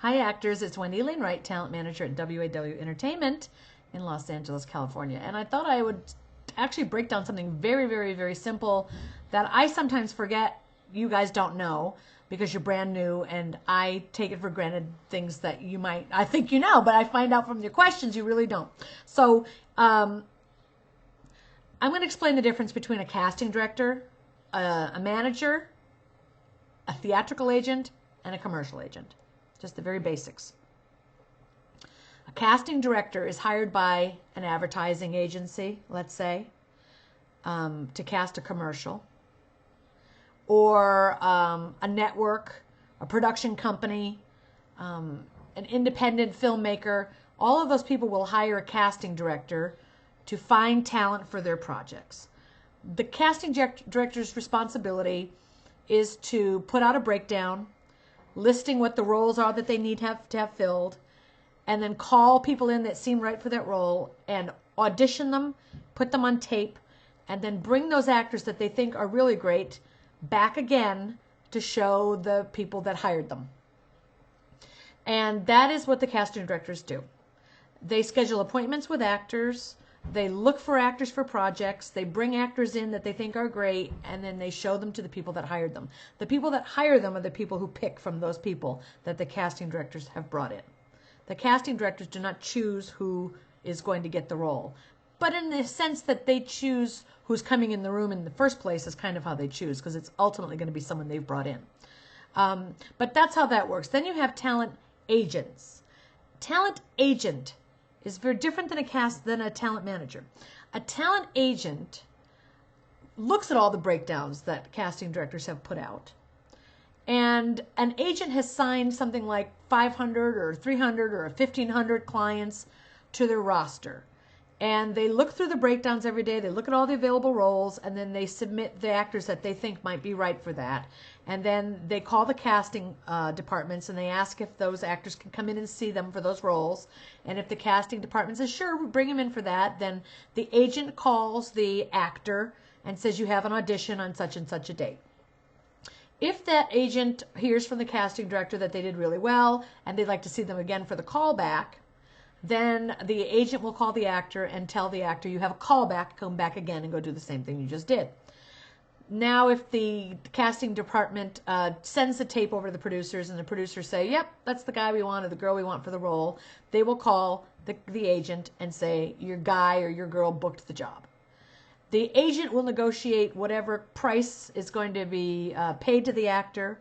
Hi actors, it's Wendy, Alane, Wright, talent manager at WAW Entertainment in Los Angeles, California. And I thought I would actually break down something very, very, very simple that I sometimes forget you guys don't know because you're brand new and I take it for granted things that you might, I think you know, but I find out from your questions you really don't. So I'm going to explain the difference between a casting director, a manager, a theatrical agent, and a commercial agent. Just the very basics. A casting director is hired by an advertising agency, let's say, to cast a commercial, or a network, a production company, an independent filmmaker. All of those people will hire a casting director to find talent for their projects. The casting director's responsibility is to put out a breakdown, listing what the roles are that they need to have filled, and then call people in that seem right for that role and audition them, put them on tape, and then bring those actors that they think are really great back again to show the people that hired them. And that is what the casting directors do. They schedule appointments with actors. They look for actors for projects. They bring actors in that they think are great, and then they show them to the people that hired them. The people that hire them are the people who pick from those people that the casting directors have brought in. The casting directors do not choose who is going to get the role, but in the sense that they choose who's coming in the room in the first place is kind of how they choose, because it's ultimately going to be someone they've brought in. But that's how that works. Then you have talent agents. Talent agent is very different than a talent manager. A talent agent looks at all the breakdowns that casting directors have put out. And an agent has signed something like 500 or 300 or 1,500 clients to their roster. And they look through the breakdowns every day. They look at all the available roles, and then they submit the actors that they think might be right for that. And then they call the casting departments, and they ask if those actors can come in and see them for those roles. And if the casting department says, sure, we'll bring them in for that, then the agent calls the actor and says, you have an audition on such and such a date. If that agent hears from the casting director that they did really well, and they'd like to see them again for the callback, then the agent will call the actor and tell the actor, you have a callback, come back again and go do the same thing you just did. Now, if the casting department sends the tape over to the producers and the producers say, yep, that's the guy we want or the girl we want for the role, they will call the agent and say, your guy or your girl booked the job. The agent will negotiate whatever price is going to be paid to the actor,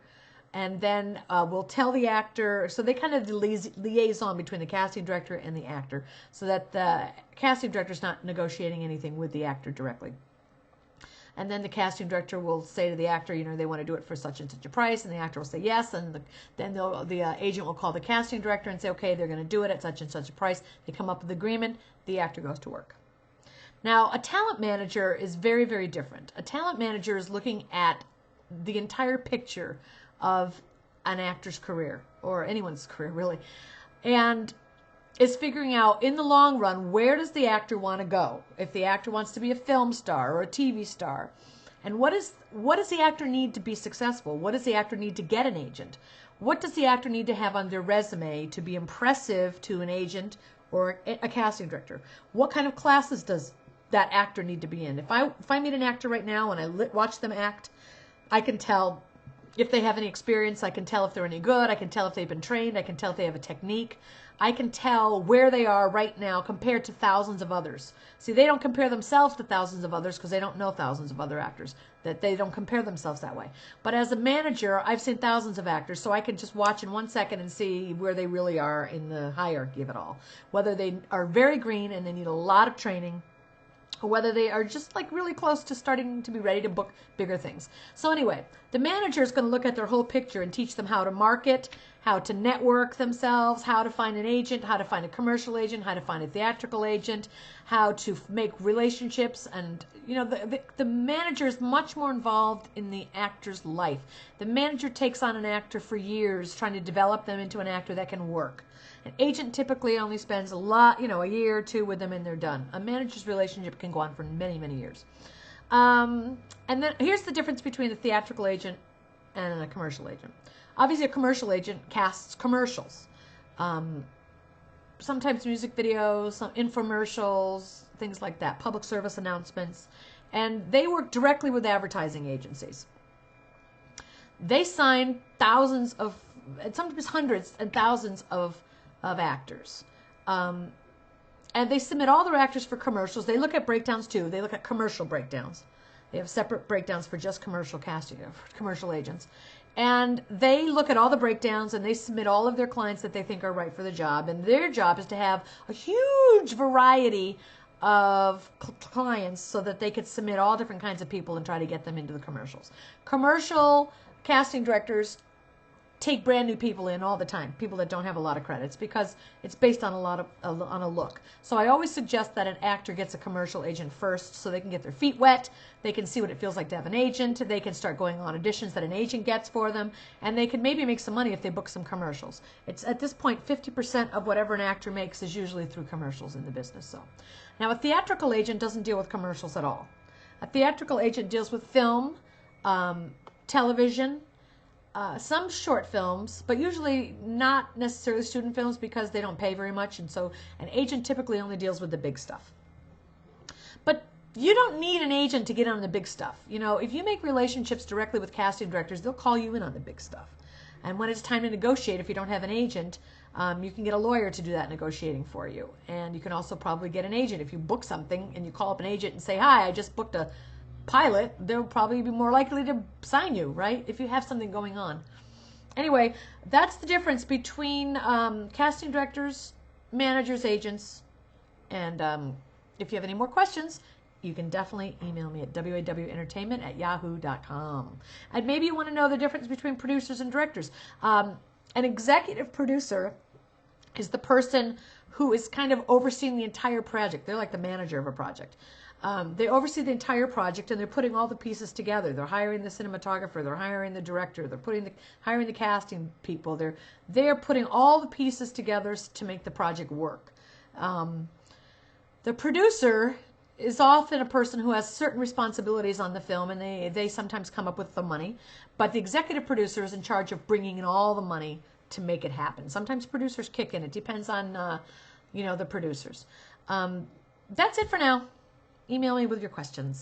and then we'll tell the actor, so they kind of liaison between the casting director and the actor, so that the casting director is not negotiating anything with the actor directly. And then the casting director will say to the actor, you know, they want to do it for such and such a price, and the actor will say yes, and then the agent will call the casting director and say, okay, they're going to do it at such and such a price. They come up with agreement, the actor goes to work. Now, a talent manager is very, very different. A talent manager is looking at the entire picture of an actor's career, or anyone's career really, and is figuring out in the long run, where does the actor want to go? If the actor wants to be a film star or a TV star, and what does the actor need to be successful? What does the actor need to get an agent? What does the actor need to have on their resume to be impressive to an agent or a casting director? What kind of classes does that actor need to be in? If I meet an actor right now and I watch them act, I can tell if they have any experience. I can tell if they're any good. I can tell if they've been trained. I can tell if they have a technique. I can tell where they are right now compared to thousands of others. See, they don't compare themselves to thousands of others because they don't know thousands of other actors. That they don't compare themselves that way. But as a manager, I've seen thousands of actors, so I can just watch in 1 second and see where they really are in the hierarchy of it all. Whether they are very green and they need a lot of training, or whether they are just like really close to starting to be ready to book bigger things. So anyway, the manager is going to look at their whole picture and teach them how to market, how to network themselves, how to find an agent, how to find a commercial agent, how to find a theatrical agent, how to make relationships. And you know, the manager is much more involved in the actor's life. The manager takes on an actor for years, trying to develop them into an actor that can work. An agent typically only spends a year or two with them and they're done. A manager's relationship can go on for many, many years. And then here's the difference between a theatrical agent and a commercial agent. Obviously, a commercial agent casts commercials. sometimes music videos, some infomercials, things like that, public service announcements. And they work directly with advertising agencies. They sign thousands of, sometimes hundreds and thousands of actors. And they submit all their actors for commercials. They look at breakdowns too. They look at commercial breakdowns. They have separate breakdowns for just commercial casting, for commercial agents. And they look at all the breakdowns and they submit all of their clients that they think are right for the job. And their job is to have a huge variety of clients so that they could submit all different kinds of people and try to get them into the commercials. Commercial casting directors take brand new people in all the time, people that don't have a lot of credits, because it's based on on a look. So I always suggest that an actor gets a commercial agent first so they can get their feet wet, they can see what it feels like to have an agent, they can start going on auditions that an agent gets for them, and they can maybe make some money if they book some commercials. It's at this point 50% of whatever an actor makes is usually through commercials in the business. So now a theatrical agent doesn't deal with commercials at all. A theatrical agent deals with film, television, some short films, but usually not necessarily student films because they don't pay very much, and so an agent typically only deals with the big stuff. But you don't need an agent to get on the big stuff. You know, if you make relationships directly with casting directors, they'll call you in on the big stuff. And when it's time to negotiate, if you don't have an agent, you can get a lawyer to do that negotiating for you. And you can also probably get an agent. If you book something and you call up an agent and say, hi, I just booked a pilot, they'll probably be more likely to sign you, right? If you have something going on. Anyway, that's the difference between casting directors, managers, agents, and if you have any more questions, you can definitely email me at wawentertainment@yahoo.com. And maybe you want to know the difference between producers and directors. An executive producer is the person who is kind of overseeing the entire project. They're like the manager of a project. They oversee the entire project, and they're putting all the pieces together. They're hiring the cinematographer. They're hiring the director. They're hiring the casting people. They're putting all the pieces together to make the project work. The producer is often a person who has certain responsibilities on the film, and they sometimes come up with the money. But the executive producer is in charge of bringing in all the money to make it happen. Sometimes producers kick in. It depends on the producers. That's it for now. Email me with your questions.